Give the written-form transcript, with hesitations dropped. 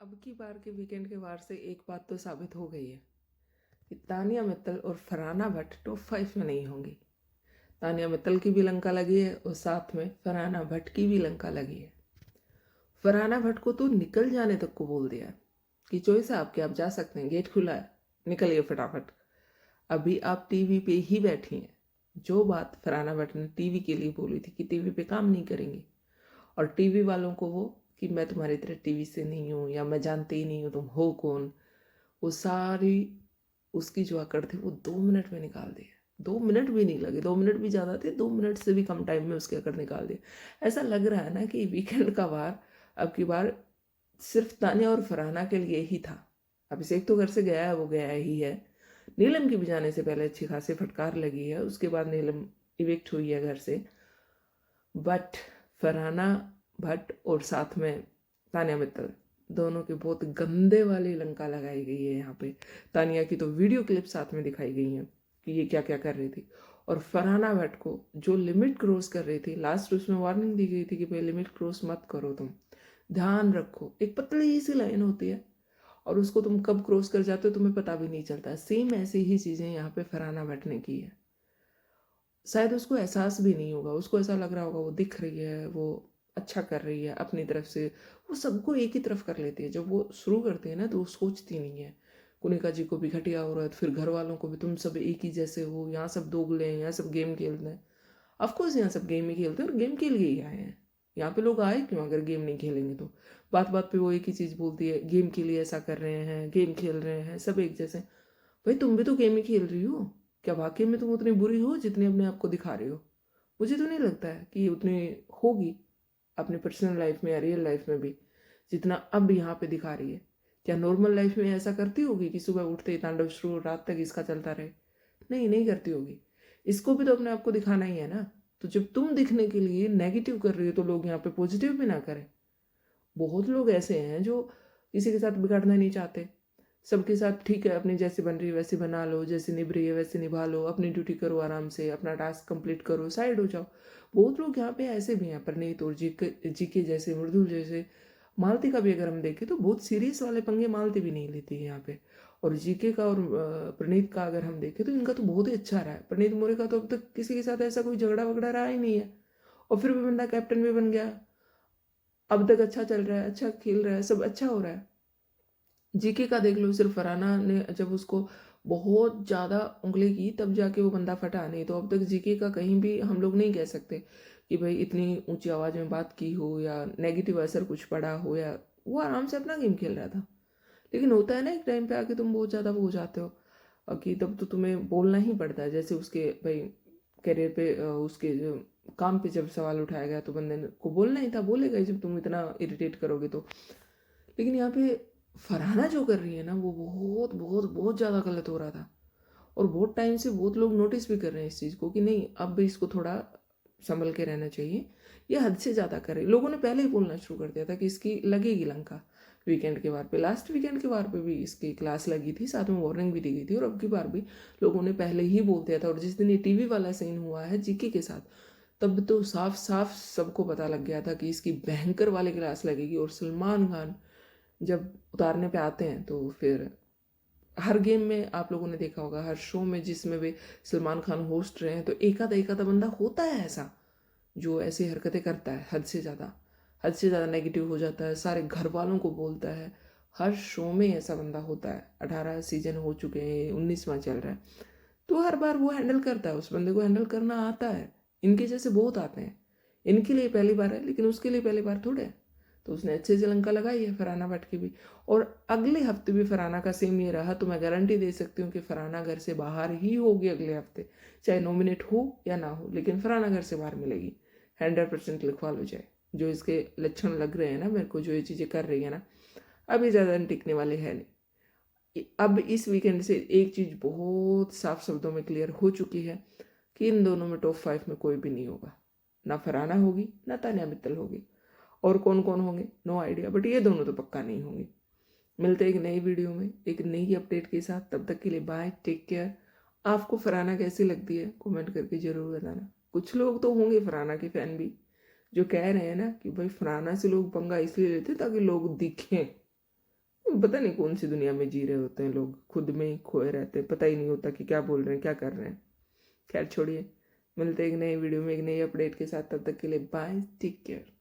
अब की बार के वीकेंड के वार से एक बात तो साबित हो गई है कि तानिया मित्तल और फरहाना भट्ट टॉप 5 में नहीं होंगी। तानिया मित्तल की भी लंका लगी है और साथ में फरहाना भट्ट की भी लंका लगी है। फरहाना भट्ट को तो निकल जाने तक को बोल दिया कि चॉइस है आपके, आप जा सकते हैं, गेट खुला है, निकलिए फटाफट। अभी आप टीवी पे ही बैठी हैं। जो बात फरहाना भट्ट ने टीवी के लिए बोली थी कि टीवी पे काम नहीं करेंगी, और टीवी वालों को वो कि मैं तुम्हारी तरह टीवी से नहीं हूँ या मैं जानती ही नहीं हूँ तुम हो कौन, वो सारी उसकी जो अकड़ थी वो 2 मिनट में निकाल दी। 2 मिनट भी नहीं लगे, 2 मिनट भी ज़्यादा थे, 2 मिनट से भी कम टाइम में उसकी अकड़ निकाल दी। ऐसा लग रहा है ना कि वीकेंड का वार अब की बार सिर्फ तानिया और फरहाना के लिए ही था। अभिषेक तो घर से गया है, वो गया ही है। नीलम की भी जाने से पहले अच्छी खासी फटकार लगी है, उसके बाद नीलम इविक्ट हुई है घर से। बट फरहाना भट्ट और साथ में तानिया मित्तल दोनों के बहुत गंदे वाली लंका लगाई गई है यहाँ पे। तानिया की तो वीडियो क्लिप साथ में दिखाई गई हैं कि ये क्या क्या कर रही थी, और फरहाना भट्ट को जो लिमिट क्रॉस कर रही थी, लास्ट उसमें वार्निंग दी गई थी कि भाई लिमिट क्रॉस मत करो, तुम ध्यान रखो। एक पतली सी लाइन होती है और उसको तुम कब क्रॉस कर जाते हो तुम्हें पता भी नहीं चलता। सेम ऐसी ही चीज़ें यहाँ पे फरहाना भट्ट ने की है। शायद उसको एहसास भी नहीं होगा, उसको ऐसा लग रहा होगा वो दिख रही है, वो अच्छा कर रही है अपनी तरफ से, वो सबको एक ही तरफ कर लेती है। जब वो शुरू करती है ना तो वो सोचती नहीं है। कुनिका जी को भी घटिया हो रहा है, फिर घर वालों को भी तुम सब एक ही जैसे हो, यहाँ सब दोगले हैं, यहाँ सब गेम खेलते हैं। ऑफकोर्स यहाँ सब गेम ही खेलते हैं और गेम के लिए ही आए हैं। यहाँ पे लोग आए क्यों अगर गेम नहीं खेलेंगे तो? बात बात पे वो एक ही चीज़ बोलती है, गेम के लिए ऐसा कर रहे हैं, गेम खेल रहे हैं, सब एक जैसे। भाई तुम भी तो गेम ही खेल रही हो, क्या वाकई में तुम उतनी बुरी हो जितनी अपने आप को दिखा रही हो? मुझे तो नहीं लगता है कि उतनी होगी अपनी पर्सनल लाइफ में या रियल लाइफ में भी जितना अब यहाँ पे दिखा रही है। क्या नॉर्मल लाइफ में ऐसा करती होगी कि सुबह उठते ही तांडव शुरू, रात तक इसका चलता रहे? नहीं, नहीं करती होगी। इसको भी तो अपने आप को दिखाना ही है ना। तो जब तुम दिखने के लिए नेगेटिव कर रही हो तो लोग यहाँ पे पॉजिटिव भी ना करें। बहुत लोग ऐसे हैं जो किसी के साथ बिगाड़ना नहीं चाहते, सबके साथ ठीक है, अपनी जैसी बन रही है वैसे बना लो, जैसे निभ रही है वैसे निभा लो, अपनी ड्यूटी करो, आराम से अपना टास्क कंप्लीट करो, साइड हो जाओ। बहुत लोग यहाँ पे ऐसे भी हैं, परनीत और जीके जैसे, मृदुल जैसे। मालती का भी अगर हम देखें तो बहुत सीरियस वाले पंगे मालती भी नहीं लेती है यहाँ पे। और जीके का और प्रणीत का अगर हम देखें तो इनका तो बहुत ही अच्छा रहा है। प्रणीत मोरे का तो अब तक किसी के साथ ऐसा कोई झगड़ा वगड़ा रहा ही नहीं है, और फिर भी बंदा कैप्टन भी बन गया। अब तक अच्छा चल रहा है, अच्छा खेल रहा है, सब अच्छा हो रहा है। जीके का देख लो, सिर्फ फरहाना ने जब उसको बहुत ज़्यादा उंगली की तब जाके वो बंदा फटा, नहीं तो अब तक जीके का कहीं भी हम लोग नहीं कह सकते कि भाई इतनी ऊंची आवाज़ में बात की हो या नेगेटिव असर कुछ पड़ा हो, या वो आराम से अपना गेम खेल रहा था। लेकिन होता है ना एक टाइम पे आके तुम बहुत ज़्यादा वो हो जाते हो कि तब तो तुम्हें बोलना ही पड़ता है। जैसे उसके भाई करियर पे उसके जो काम पे जब सवाल उठाया गया तो बंदे को बोलना ही था, बोलेगा ही जब तुम इतना इरिटेट करोगे तो। लेकिन यहाँ पे फरहाना जो कर रही है ना वो बहुत बहुत बहुत ज़्यादा गलत हो रहा था, और बहुत टाइम से बहुत लोग नोटिस भी कर रहे हैं इस चीज़ को कि नहीं अब भी इसको थोड़ा संभल के रहना चाहिए। ये हद से ज़्यादा कर रही, लोगों ने पहले ही बोलना शुरू कर दिया था कि इसकी लगेगी लंका। वीकेंड के बार पे, लास्ट वीकेंड के बार पे भी इसकी क्लास लगी थी, साथ में वार्निंग भी दी गई थी, और अब की बार भी लोगों ने पहले ही बोल दिया था। और जिस दिन ये टीवी वाला सीन हुआ है जीके के साथ, तब तो साफ साफ सबको पता लग गया था कि इसकी भयंकर वाली क्लास लगेगी। और सलमान खान जब उतारने पे आते हैं तो फिर हर गेम में आप लोगों ने देखा होगा, हर शो में जिसमें भी सलमान खान होस्ट रहे हैं तो एक आधा बंदा होता है ऐसा जो ऐसी हरकतें करता है, हद से ज़्यादा नेगेटिव हो जाता है, सारे घर वालों को बोलता है। हर शो में ऐसा बंदा होता है। 18 सीजन हो चुके हैं, 19वां चल रहा है, तो हर बार वो हैंडल करता है, उस बंदे को हैंडल करना आता है। इनके जैसे बहुत आते हैं, इनके लिए पहली बार है लेकिन उसके लिए पहली बार थोड़े है। तो उसने अच्छे से लंका लगाई है फरहाना भट्ट की भी। और अगले हफ्ते भी फरहाना का सेम ये रहा तो मैं गारंटी दे सकती हूँ कि फरहाना घर से बाहर ही होगी अगले हफ्ते, चाहे नॉमिनेट हो या ना हो, लेकिन फरहाना घर से बाहर मिलेगी। 100% लिखवा लो चाहे। जो इसके लक्षण लग रहे हैं ना मेरे को, जो ये चीज़ें कर रही है ना, अभी ज़्यादा टिकने वाले हैं नहीं। अब इस वीकेंड से एक चीज़ बहुत साफ शब्दों में क्लियर हो चुकी है कि इन दोनों में टॉप 5 में कोई भी नहीं होगा। ना फरहाना होगी ना तानिया मित्तल होगी, और कौन कौन होंगे नो आइडिया, बट ये दोनों तो पक्का नहीं होंगे। मिलते हैं एक नई वीडियो में एक नई अपडेट के साथ, तब तक के लिए बाय, टेक केयर। आपको फरहाना कैसी लगती है कमेंट करके ज़रूर बताना। कुछ लोग तो होंगे फरहाना के फ़ैन भी जो कह रहे हैं ना कि भाई फरहाना से लोग पंगा इसलिए लेते ताकि लोग दिखें। पता नहीं कौन सी दुनिया में जी रहे होते हैं लोग, खुद में ही खोए रहते हैं, पता ही नहीं होता कि क्या बोल रहे हैं, क्या कर रहे हैं। खैर छोड़िए, मिलते हैं एक नए वीडियो में एक नई अपडेट के साथ। तब तक के लिए बाय, टेक केयर।